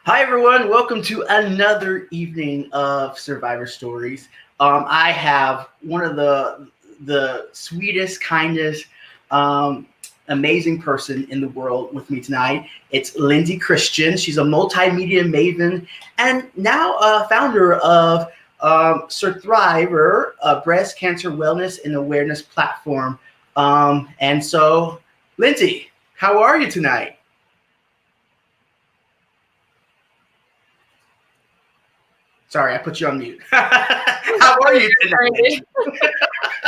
Hi everyone, welcome to another evening of Survivor Stories. I have one of the sweetest, kindest, amazing person in the world with me tonight. It's Lyndsay Christian. She's a multimedia maven and now a founder of Survivor, a breast cancer wellness and awareness platform. And so, Lyndsay, how are you tonight? Sorry, I put you on mute. How are you tonight?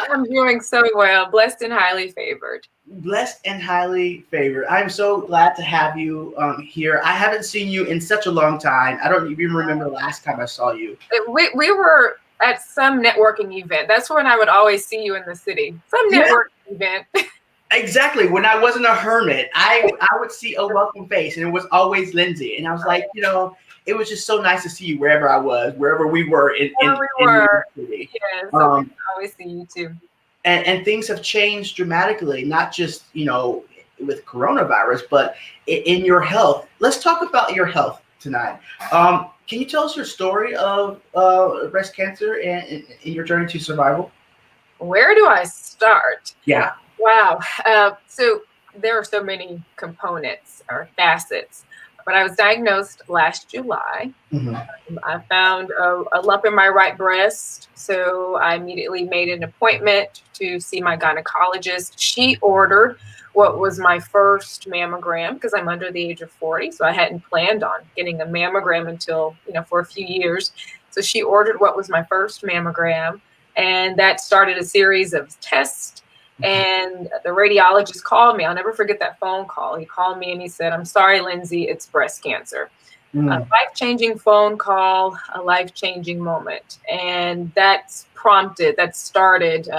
I'm doing so well, blessed and highly favored. Blessed and highly favored. I'm so glad to have you here. I haven't seen you in such a long time. I don't even remember the last time I saw you. We were at some networking event. That's when I would always see you in the city. Some networking event. Exactly. When I wasn't a hermit, I would see a welcome face, and it was always Lyndsay. And I was like, it was just so nice to see you wherever I was, wherever we were in New York City. Yes, so I always see you too. And things have changed dramatically, not just, with coronavirus, but in your health. Let's talk about your health tonight. Can you tell us your story of breast cancer and your journey to survival? Where do I start? Yeah. Wow. So there are so many components or facets. But I was diagnosed last July. Mm-hmm. I found a lump in my right breast. So I immediately made an appointment to see my gynecologist. She ordered what was my first mammogram because I'm under the age of 40. So I hadn't planned on getting a mammogram until, for a few years. So she ordered what was my first mammogram. And that started a series of tests. And the radiologist called me. I'll never forget that phone call. He called me and he said, "I'm sorry, Lyndsay, it's breast cancer." A life-changing phone call, a life-changing moment. And that started,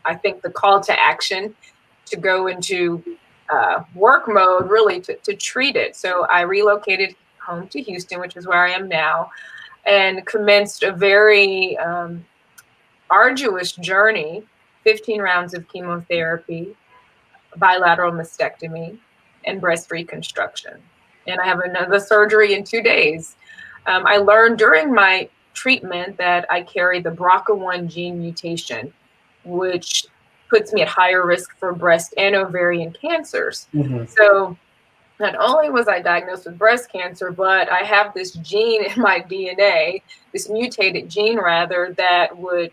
I think, the call to action to go into work mode, really, to treat it. So I relocated home to Houston, which is where I am now, and commenced a very arduous journey. 15 rounds of chemotherapy, bilateral mastectomy, and breast reconstruction. And I have another surgery in 2 days. I learned during my treatment that I carry the BRCA1 gene mutation, which puts me at higher risk for breast and ovarian cancers. Mm-hmm. So not only was I diagnosed with breast cancer, but I have this gene in my DNA, this mutated gene rather, that would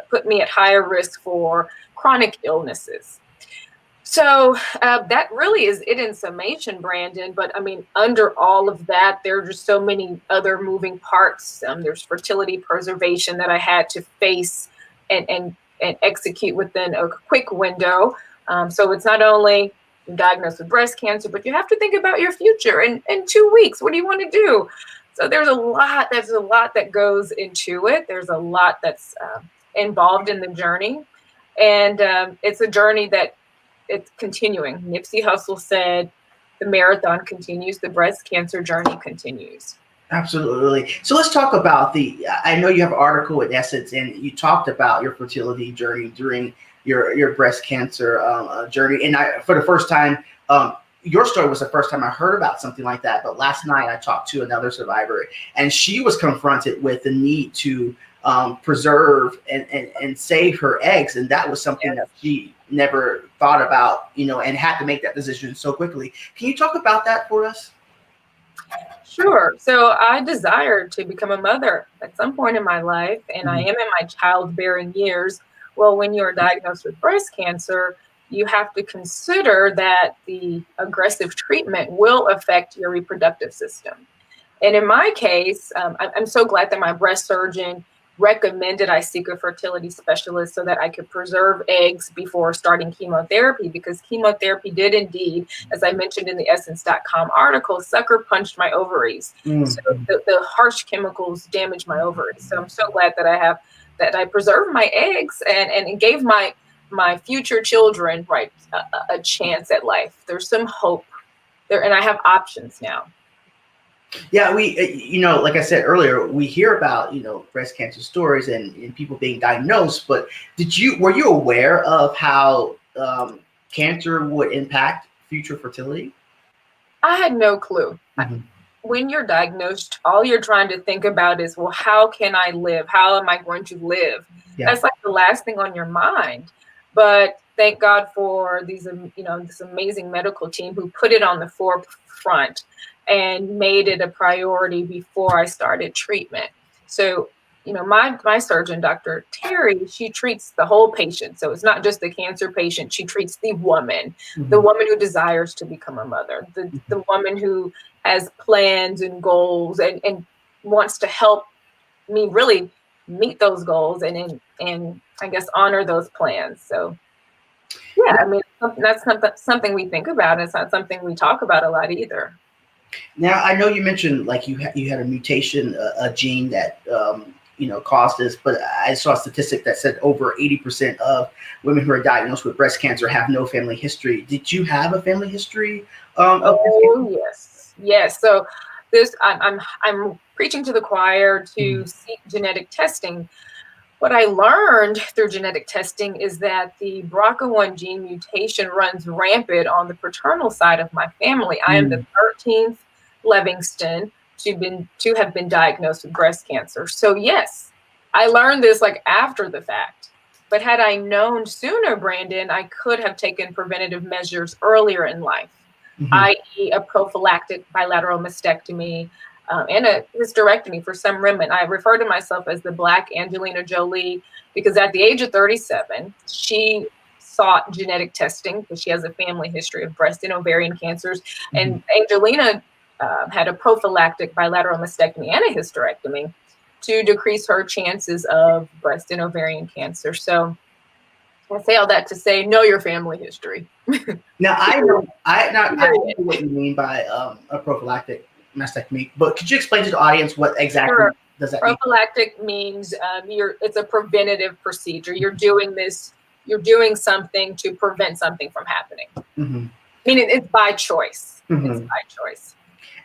put me at higher risk for chronic illnesses. So that really is it in summation, Brandon. But I mean, under all of that, there are just so many other moving parts. There's fertility preservation that I had to face and execute within a quick window. So it's not only diagnosed with breast cancer, but you have to think about your future. In 2 weeks, what do you want to do? So there's a lot that goes into it. There's a lot that's involved in the journey, and it's a journey that it's continuing. Nipsey Hussle said, "The marathon continues, the breast cancer journey continues." Absolutely. So let's talk about I know you have an article in Essence, and you talked about your fertility journey during your breast cancer journey. And for the first time, your story was the first time I heard about something like that. But last night I talked to another survivor, and she was confronted with the need to preserve and save her eggs, and that was something that she never thought about, and had to make that decision so quickly. Can you talk about that for us? Sure. So I desired to become a mother at some point in my life, and I am in my childbearing years. Well, when you're diagnosed with breast cancer, you have to consider that the aggressive treatment will affect your reproductive system. And in my case, I'm so glad that my breast surgeon recommended I seek a fertility specialist so that I could preserve eggs before starting chemotherapy, because chemotherapy did indeed, as I mentioned in the Essence.com article, sucker punched my ovaries. So the harsh chemicals damaged my ovaries. So I'm so glad that I preserved my eggs and gave my future children a chance at life. There's some hope there, and I have options now. Yeah, we, like I said earlier, we hear about, breast cancer stories and people being diagnosed, but were you aware of how cancer would impact future fertility? I had no clue. Mm-hmm. when you're diagnosed, all you're trying to think about is, well, how can I live? How am I going to live? Yeah. That's like the last thing on your mind. But thank God for these, this amazing medical team who put it on the forefront and made it a priority before I started treatment. So, my surgeon, Dr. Terry, she treats the whole patient. So it's not just the cancer patient. She treats the woman who desires to become a mother, the woman who has plans and goals and wants to help me really meet those goals and I guess honor those plans. So yeah, I mean, that's something we think about. It's not something we talk about a lot either. Now, I know you mentioned like you had a mutation, a gene that caused this, but I saw a statistic that said over 80% of women who are diagnosed with breast cancer have no family history. Did you have a family history? Yes. So I'm preaching to the choir to seek genetic testing. What I learned through genetic testing is that the BRCA1 gene mutation runs rampant on the paternal side of my family. I am the 13th Livingston to have been diagnosed with breast cancer. So yes, I learned this like after the fact. But had I known sooner, Brandon, I could have taken preventative measures earlier in life, i.e. a prophylactic bilateral mastectomy, and a hysterectomy for some women. I refer to myself as the Black Angelina Jolie because at the age of 37, she sought genetic testing because she has a family history of breast and ovarian cancers. And Angelina had a prophylactic bilateral mastectomy and a hysterectomy to decrease her chances of breast and ovarian cancer. So I say all that to say, know your family history. Now, I know what you mean by a prophylactic mastectomy, but could you explain to the audience what exactly does that mean? Prophylactic means it's a preventative procedure. You're doing something to prevent something from happening. Meaning it's by choice. It's by choice.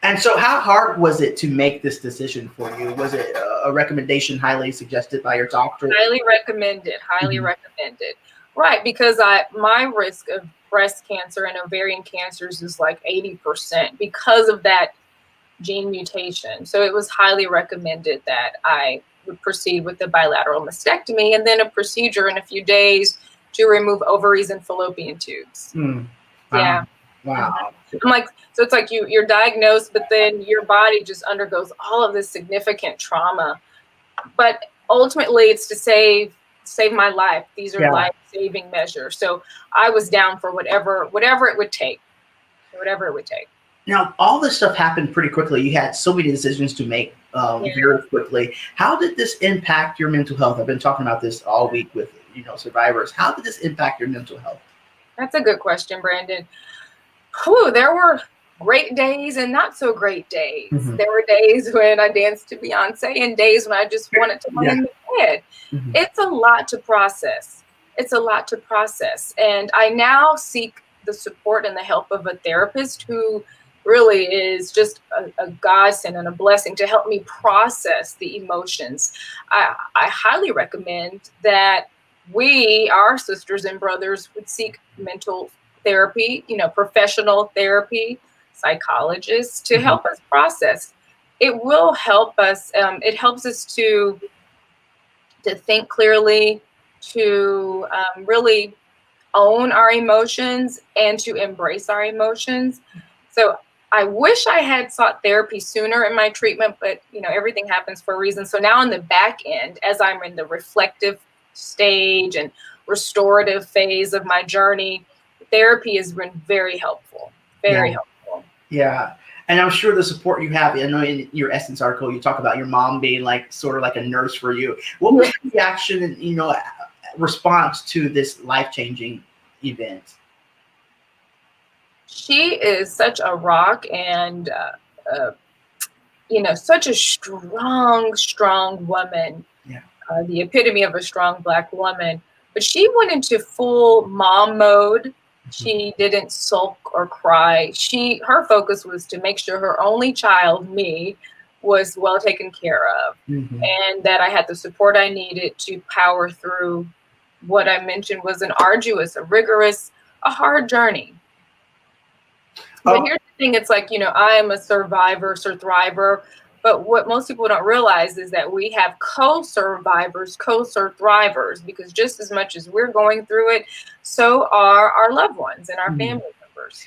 And so how hard was it to make this decision for you? Was it a recommendation highly suggested by your doctor? Highly recommended. Right, because my risk of breast cancer and ovarian cancers is like 80% because of that gene mutation. So it was highly recommended that I would proceed with the bilateral mastectomy and then a procedure in a few days to remove ovaries and fallopian tubes. Yeah. Wow. I'm like, so it's like you're diagnosed, but then your body just undergoes all of this significant trauma. But ultimately it's to save my life. These are life-saving measures. So I was down for whatever it would take. Now, all this stuff happened pretty quickly. You had so many decisions to make very quickly. How did this impact your mental health? I've been talking about this all week with survivors. How did this impact your mental health? That's a good question, Brandon. There were great days and not so great days. There were days when I danced to Beyonce and days when I just wanted to lay in the bed. It's a lot to process. And I now seek the support and the help of a therapist who really is just a godsend and a blessing to help me process the emotions. I highly recommend that our sisters and brothers would seek mental therapy, professional therapy, psychologists to help us process. It will help us. It helps us to think clearly, to really own our emotions and to embrace our emotions. So I wish I had sought therapy sooner in my treatment, but everything happens for a reason. So now on the back end, as I'm in the reflective stage and restorative phase of my journey, therapy has been very helpful. Very helpful. Yeah. And I'm sure the support you have, I know in your Essence article, you talk about your mom being like sort of like a nurse for you. What was the reaction and, response to this life-changing event? She is such a rock and, such a strong woman. Yeah. The epitome of a strong Black woman. But she went into full mom mode. She didn't sulk or cry. Her focus was to make sure her only child, me, was well taken care of, and that I had the support I needed to power through what I mentioned was an arduous, a rigorous, a hard journey. But here's the thing. It's like, I am a survivor, surthriver. But what most people don't realize is that we have co-survivors, co-surthrivers, because just as much as we're going through it, so are our loved ones and our family members.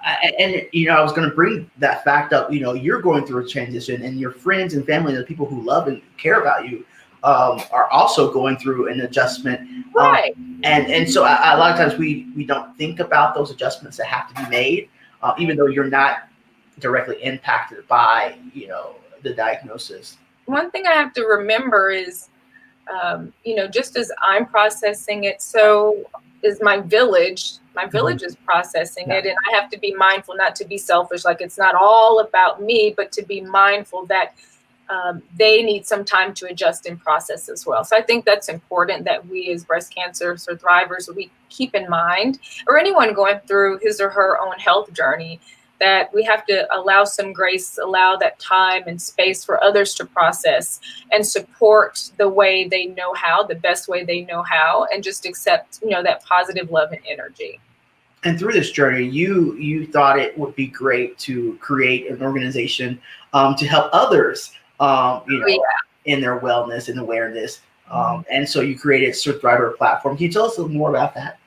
I was going to bring that fact up. You're going through a transition, and your friends and family, and the people who love and care about you, are also going through an adjustment. Right. And so a lot of times we don't think about those adjustments that have to be made, even though you're not directly impacted by the diagnosis. One thing I have to remember is, just as I'm processing it, so is my village. My village is processing it, and I have to be mindful not to be selfish. Like, it's not all about me, but to be mindful that they need some time to adjust and process as well. So I think that's important that we as breast cancer survivors, we keep in mind, or anyone going through his or her own health journey, that we have to allow some grace, allow that time and space for others to process and support the way they know how, the best way they know how, and just accept, that positive love and energy. And through this journey, you thought it would be great to create an organization to help others, in their wellness and awareness. And so you created Surthriver platform. Can you tell us a little more about that?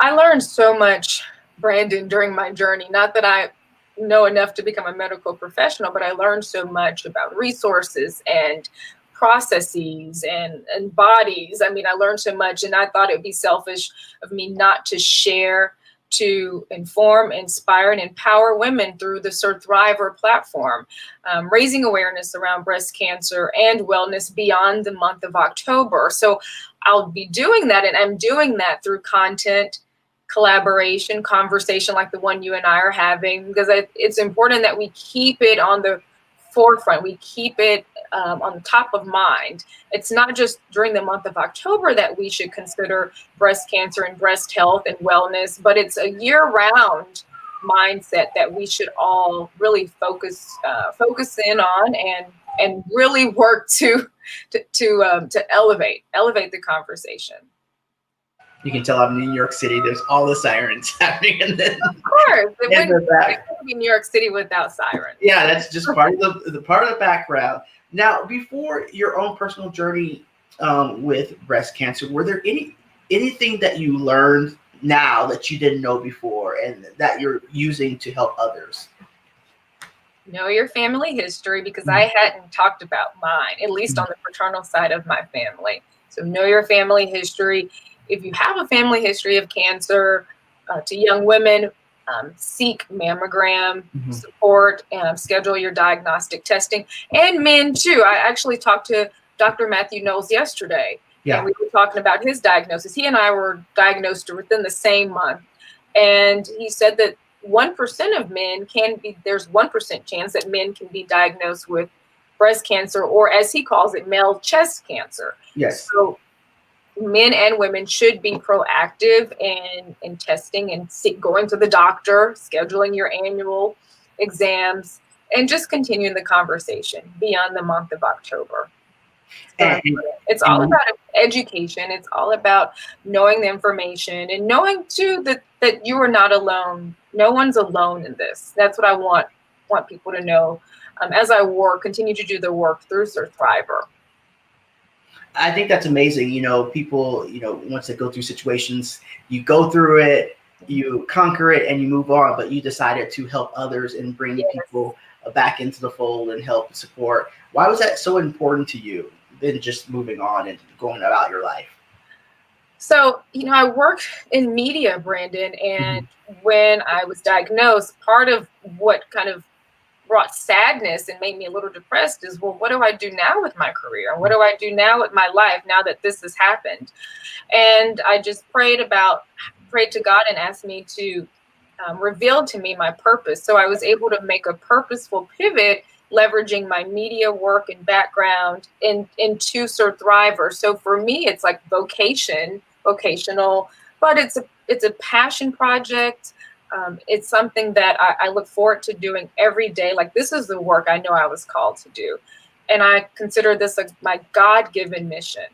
I learned so much, Brandon, during my journey. Not that I know enough to become a medical professional, but I learned so much about resources and processes and bodies. I mean, I learned so much, and I thought it would be selfish of me not to share, to inform, inspire, and empower women through the Surthriver platform, raising awareness around breast cancer and wellness beyond the month of October. So I'll be doing that, and I'm doing that through content, collaboration, conversation like the one you and I are having, because it's important that we keep it on the forefront. We keep it on the top of mind. It's not just during the month of October that we should consider breast cancer and breast health and wellness, but it's a year-round mindset that we should all really focus in on and really work to elevate the conversation. You can tell I'm in New York City. There's all the sirens happening, and then of course, it wouldn't be New York City without sirens. Yeah, that's just part of the background. Now, before your own personal journey with breast cancer, were there anything that you learned now that you didn't know before, and that you're using to help others? Know your family history, because I hadn't talked about mine, at least on the paternal side of my family. So know your family history. If you have a family history of cancer, to young women, seek mammogram support, and schedule your diagnostic testing. And men too. I actually talked to Dr. Matthew Knowles yesterday. Yeah. And we were talking about his diagnosis. He and I were diagnosed within the same month. And he said that 1% of men there's 1% chance that men can be diagnosed with breast cancer, or as he calls it, male chest cancer. Yes. So men and women should be proactive in testing and going to the doctor, scheduling your annual exams, and just continuing the conversation beyond the month of October. It's all about education. It's all about knowing the information and knowing too that you are not alone. No one's alone in this. That's what I want people to know as I continue to do the work through Surthriver. I think that's amazing. People, once they go through situations, you go through it, you conquer it, and you move on. But you decided to help others and bring people back into the fold and help support. Why was that so important to you than just moving on and going about your life? So, I worked in media, Brandon, and when I was diagnosed, part of what kind of brought sadness and made me a little depressed is, well, what do I do now with my career? And what do I do now with my life now that this has happened? And I just prayed to God and asked me to reveal to me my purpose. So I was able to make a purposeful pivot, leveraging my media work and background into Surthriver. So for me, it's like vocational, but it's a passion project. It's something that I look forward to doing every day. Like, this is the work I know I was called to do. And I consider this like my God-given mission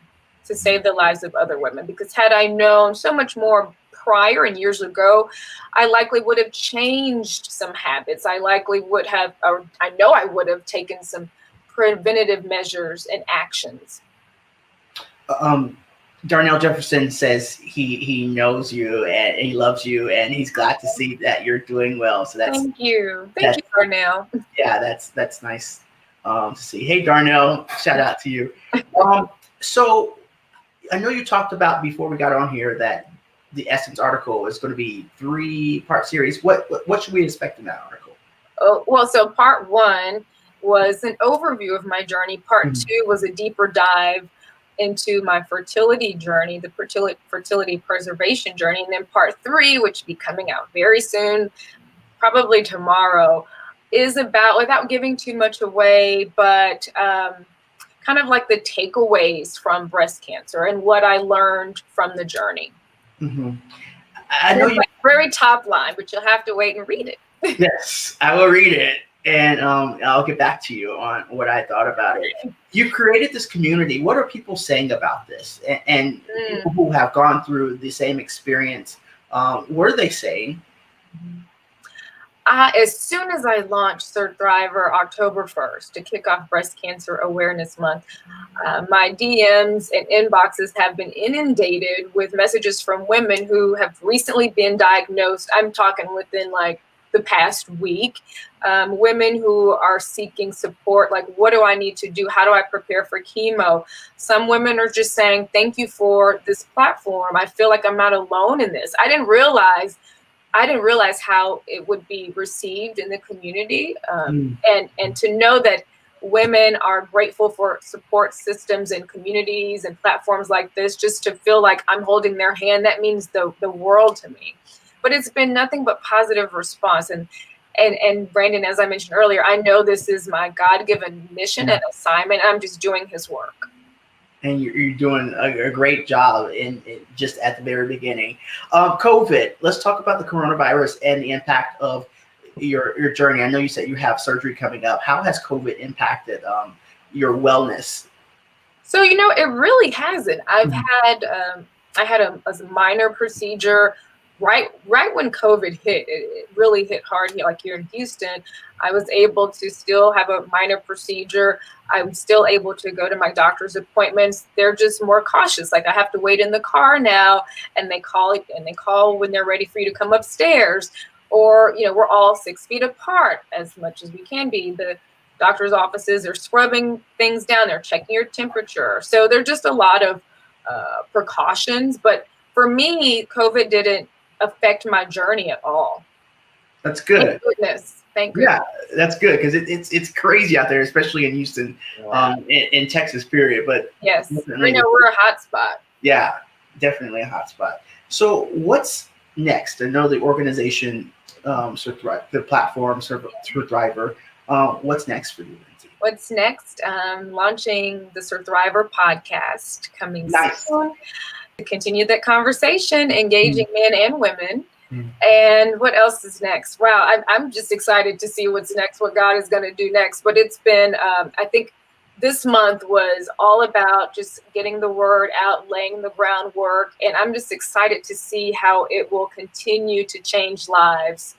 to save the lives of other women. Because had I known so much more prior and years ago, I likely would have changed some habits. I likely would have, or I know I would have taken some preventative measures and actions. Darnell Jefferson says he knows you and he loves you and he's glad to see that you're doing well. So thank you, Darnell. Yeah, that's nice to see. Hey, Darnell, shout out to you. So I know you talked about before we got on here that the Essence article is going to be 3-part series. What should we expect in that article? Oh, well, so part 1 was an overview of my journey. Part 2 was a deeper dive into my fertility journey, the fertility preservation journey. And then part 3, which will be coming out very soon, probably tomorrow, is about, without giving too much away, but kind of like the takeaways from breast cancer and what I learned from the journey. Mm-hmm. I know it's like very top line, but you'll have to wait and read it. Yes, I will read it. And I'll get back to you on what I thought about it. You created this community. What are people saying about this? And people who have gone through the same experience, what are they saying? As soon as I launched Surthriver October 1st to kick off Breast Cancer Awareness Month, my DMs and inboxes have been inundated with messages from women who have recently been diagnosed. I'm talking within like the past week. Women who are seeking support, like, what do I need to do? How do I prepare for chemo? Some women are just saying, thank you for this platform. I feel like I'm not alone in this. I didn't realize how it would be received in the community. And to know that women are grateful for support systems and communities and platforms like this, just to feel like I'm holding their hand, that means the world to me. But it's been nothing but positive response. And Brandon, as I mentioned earlier, I know this is my God-given mission and assignment. I'm just doing his work. And you're doing a great job in just at the very beginning. COVID, let's talk about the coronavirus and the impact of your journey. I know you said you have surgery coming up. How has COVID impacted your wellness? So, it really hasn't. I had a minor procedure right when COVID hit. It really hit hard here in Houston. I was able to still have a minor procedure. I'm still able to go to my doctor's appointments. They're just more cautious. Like, I have to wait in the car now, and they call when they're ready for you to come upstairs. Or, we're all 6 feet apart as much as we can be. The doctor's offices are scrubbing things down. They're checking your temperature. So there're just a lot of precautions. But for me, COVID didn't affect my journey at all. That's good. Thank goodness. Thank goodness. Yeah, that's good, because it's crazy out there, especially in Houston, in Texas, period. But yes, I know we're a hot spot. Yeah, definitely a hot spot. So what's next? I know the organization, the platform, Surthriver. What's next for you, Lyndsay? What's next? Launching the Surthriver podcast coming soon. To continue that conversation, engaging men and women. And what else is next? Wow, I'm just excited to see what's next, what God is going to do next. But it's been, I think this month was all about just getting the word out, laying the groundwork. And I'm just excited to see how it will continue to change lives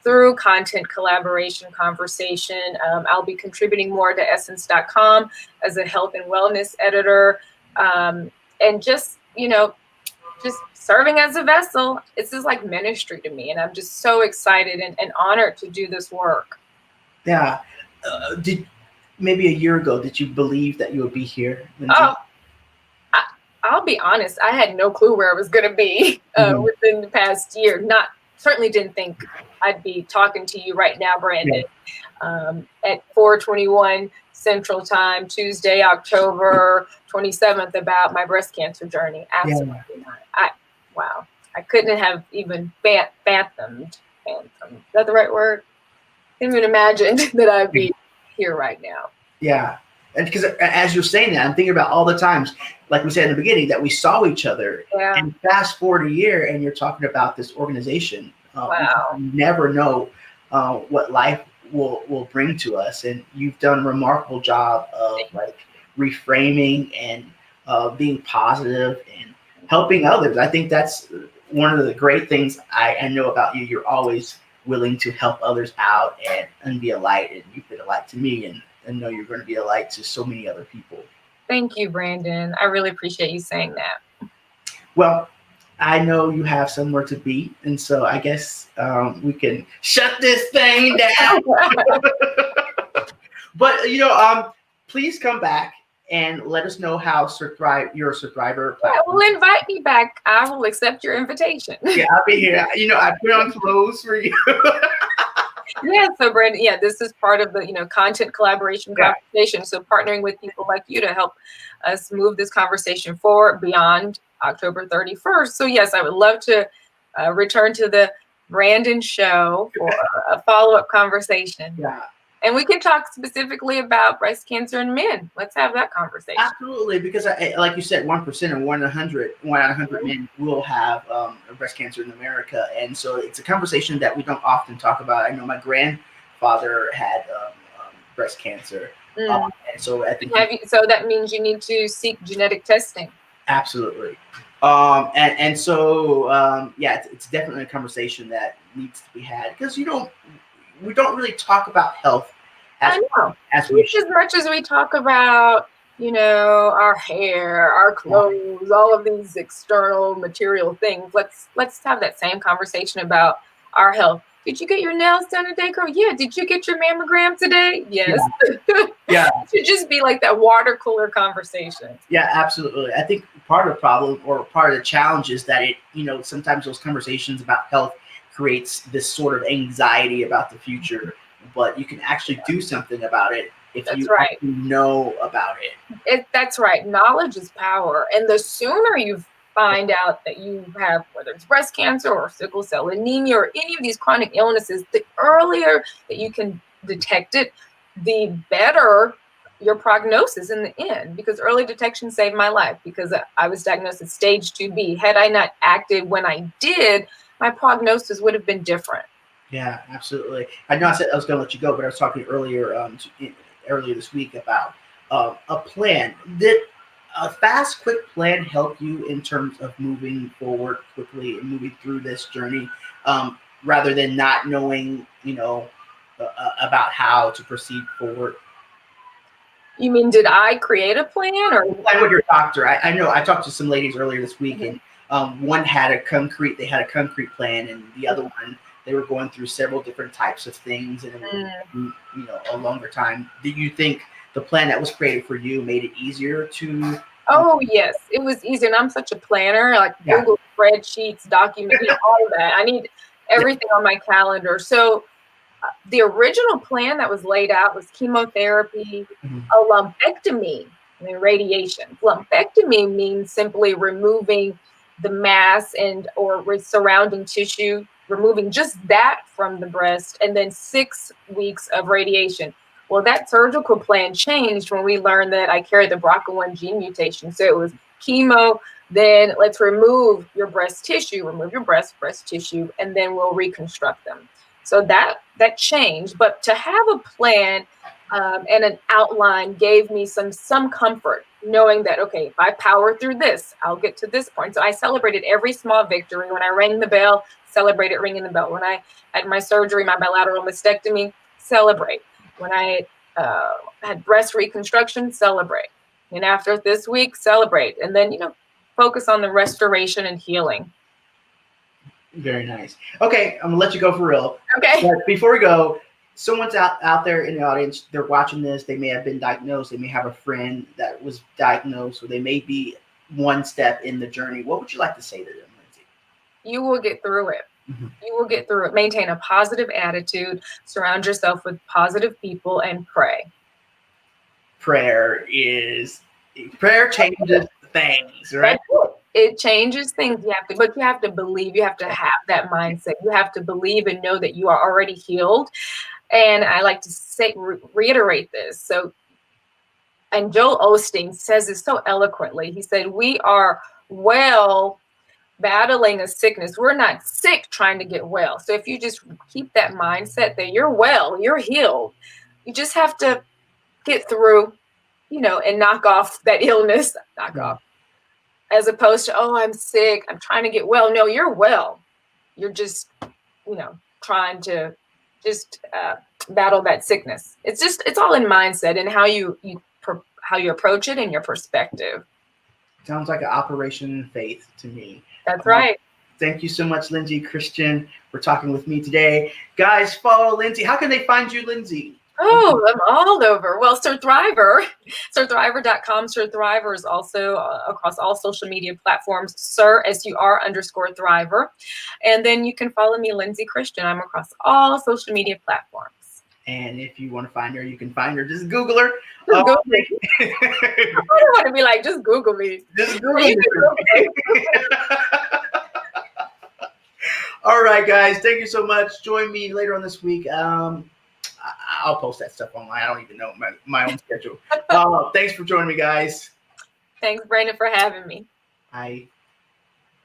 through content collaboration, conversation. I'll be contributing more to Essence.com as a health and wellness editor. And just serving as a vessel. This is like ministry to me, and I'm just so excited and honored to do this work. Yeah. Maybe a year ago, did you believe that you would be here, Lyndsay? I'll be honest, I had no clue where I was going to be within the past year. Certainly didn't think I'd be talking to you right now, Brandon, at 4:21 Central Time, Tuesday, October 27th, about my breast cancer journey. Absolutely not. Wow. I couldn't have even fathomed. Is that the right word? Couldn't even imagine that I'd be here right now. Yeah. And because as you're saying that, I'm thinking about all the times, like we said in the beginning, that we saw each other. Yeah. And fast forward a year, and you're talking about this organization. Wow. You never know what life will bring to us. And you've done a remarkable job of reframing and being positive and helping others. I think that's one of the great things I know about you, you're always willing to help others out and be a light. And you've been a light to me, and know you're going to be a light to so many other people. Thank you, Brandon. I really appreciate you saying that. Well, I know you have somewhere to be, and so I guess we can shut this thing down. But please come back and let us know how your Survivor Yeah, platform. well, invite me back. I will accept your invitation. Yeah, I'll be here. I put on clothes for you. Yeah, so Brandon, yeah, this is part of the content collaboration conversation. So partnering with people like you to help us move this conversation forward beyond October 31st. So yes, I would love to return to the Brandon show for a follow-up conversation. Yeah. And we can talk specifically about breast cancer in men. Let's have that conversation. Absolutely, because like you said, 1% or 1 out of 100 men will have breast cancer in America, and so it's a conversation that we don't often talk about. I know my grandfather had breast cancer, and so I think so that means you need to seek genetic testing. Absolutely, and so it's definitely a conversation that needs to be had because we don't really talk about health. I know. As much as we talk about, our hair, our clothes, all of these external material things, let's have that same conversation about our health. Did you get your nails done today, girl? Yeah. Did you get your mammogram today? Yes. Yeah. It should just be like that water cooler conversation. Yeah, absolutely. I think part of the problem or part of the challenge is that sometimes those conversations about health creates this sort of anxiety about the future. But you can actually do something about it if you know about it. That's right. Knowledge is power. And the sooner you find out that you have, whether it's breast cancer or sickle cell anemia or any of these chronic illnesses, the earlier that you can detect it, the better your prognosis in the end. Because early detection saved my life because I was diagnosed at stage 2B. Had I not acted when I did, my prognosis would have been different. Yeah, absolutely. I know I said I was going to let you go, but I was talking earlier this week about a plan. Did a fast, quick plan help you in terms of moving forward quickly and moving through this journey, rather than not knowing, about how to proceed forward? You mean, did I create a plan or plan with your doctor? I know I talked to some ladies earlier this week, and one had a concrete plan, and the other one, they were going through several different types of things, and it was, a longer time. Do you think the plan that was created for you made it easier to? Oh yes, it was easier. And I'm such a planner, like Google spreadsheets, documents, all of that. I need everything on my calendar. So the original plan that was laid out was chemotherapy, a lumpectomy, radiation. Lumpectomy means simply removing the mass or surrounding tissue, removing just that from the breast, and then 6 weeks of radiation. Well, that surgical plan changed when we learned that I carried the BRCA1 gene mutation. So it was chemo, then let's remove your breast tissue, remove your breast tissue, and then we'll reconstruct them. So that changed. But to have a plan and an outline gave me some comfort, knowing that, okay, if I power through this, I'll get to this point. So I celebrated every small victory. When I rang the bell, celebrated ringing the bell. When I had my surgery, my bilateral mastectomy, celebrate. When I had breast reconstruction, celebrate. And after this week, celebrate. And then, focus on the restoration and healing. Very nice. Okay, I'm gonna let you go for real. Okay. But before we go, someone's out there in the audience, they're watching this, they may have been diagnosed, they may have a friend that was diagnosed, or they may be one step in the journey. What would you like to say to them, Lyndsay? You will get through it. You will get through it. Maintain a positive attitude, surround yourself with positive people, and pray. Prayer changes things, right? It changes things. But you have to believe. You have to have that mindset. You have to believe and know that you are already healed. And I like to reiterate this. So, and Joel Osteen says it so eloquently. He said, "We are well battling a sickness. We're not sick trying to get well." So if you just keep that mindset that you're well, you're healed, you just have to get through, and knock off that illness. as opposed to, oh, I'm sick, I'm trying to get well. No, you're well. You're just, trying to just battle that sickness. It's all in mindset and how you approach it and your perspective. Sounds like an Operation Faith to me. That's right. Thank you so much, Lyndsay Christian, for talking with me today. Guys, follow Lyndsay. How can they find you, Lyndsay? Oh, I'm all over. Well, Sir Thriver, sirthriver.com. Sir Thriver is also across all social media platforms, Sir, SUR_Thriver. And then you can follow me, Lyndsay Christian. I'm across all social media platforms. And if you want to find her, you can find her. Just Google her. Google me. I don't want to be like, just Google me. Just Google me. All right, guys. Thank you so much. Join me later on this week. I'll post that stuff online. I don't even know my own schedule. Thanks for joining me, guys. Thanks, Brandon, for having me. Bye.